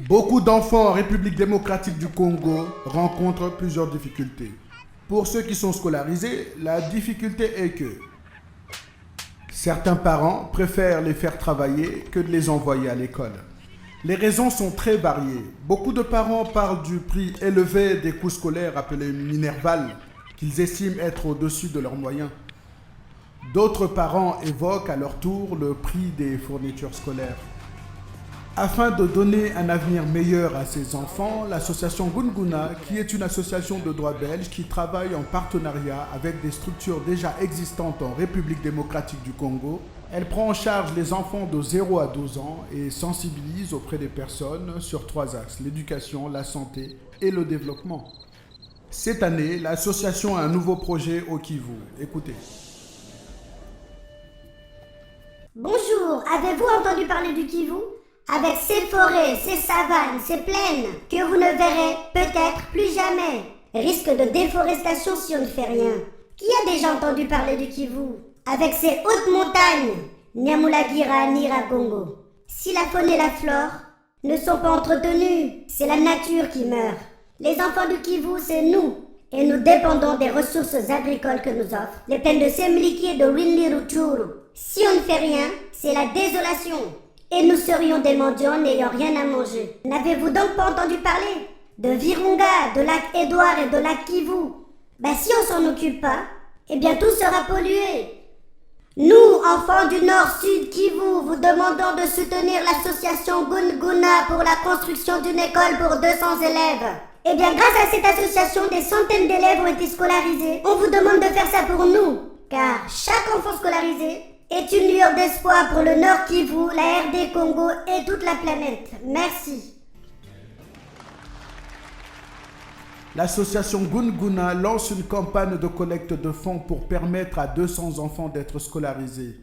Beaucoup d'enfants en République démocratique du Congo rencontrent plusieurs difficultés. Pour ceux qui sont scolarisés, la difficulté est que certains parents préfèrent les faire travailler que de les envoyer à l'école. Les raisons sont très variées. Beaucoup de parents parlent du prix élevé des coûts scolaires appelés minerval, qu'ils estiment être au-dessus de leurs moyens. D'autres parents évoquent à leur tour le prix des fournitures scolaires. Afin de donner un avenir meilleur à ces enfants, l'association Gunguna, qui est une association de droit belge qui travaille en partenariat avec des structures déjà existantes en République démocratique du Congo, elle prend en charge les enfants de 0 à 12 ans et sensibilise auprès des personnes sur 3 axes, l'éducation, la santé et le développement. Cette année, l'association a un nouveau projet au Kivu. Écoutez. Bonjour, avez-vous entendu parler du Kivu? Avec ses forêts, ses savanes, ses plaines, que vous ne verrez peut-être plus jamais. Risque de déforestation si on ne fait rien. Qui a déjà entendu parler du Kivu? Avec ses hautes montagnes, Nyamulagira, Nyiragongo. Si la faune et la flore ne sont pas entretenues, c'est la nature qui meurt. Les enfants du Kivu, c'est nous. Et nous dépendons des ressources agricoles que nous offrent les plaines de Semliki et de Rwindi Rutshuru. Si on ne fait rien, c'est la désolation. Et nous serions des mendiants n'ayant rien à manger. N'avez-vous donc pas entendu parler de Virunga, de lac Édouard et de lac Kivu? Si on s'en occupe pas, eh bien tout sera pollué. Nous, enfants du Nord-Sud Kivu, vous demandons de soutenir l'association Gunguna pour la construction d'une école pour 200 élèves. Eh bien, grâce à cette association, des centaines d'élèves ont été scolarisés. On vous demande de faire ça pour nous, car chaque enfant scolarisé est une lueur d'espoir pour le Nord Kivu, la RD Congo et toute la planète. Merci. L'association Gunguna lance une campagne de collecte de fonds pour permettre à 200 enfants d'être scolarisés.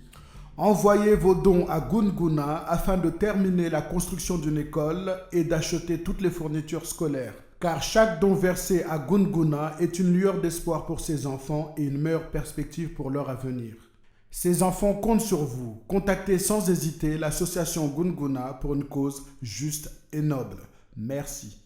Envoyez vos dons à Gunguna afin de terminer la construction d'une école et d'acheter toutes les fournitures scolaires. Car chaque don versé à Gunguna est une lueur d'espoir pour ces enfants et une meilleure perspective pour leur avenir. Ces enfants comptent sur vous. Contactez sans hésiter l'association Gunguna pour une cause juste et noble. Merci.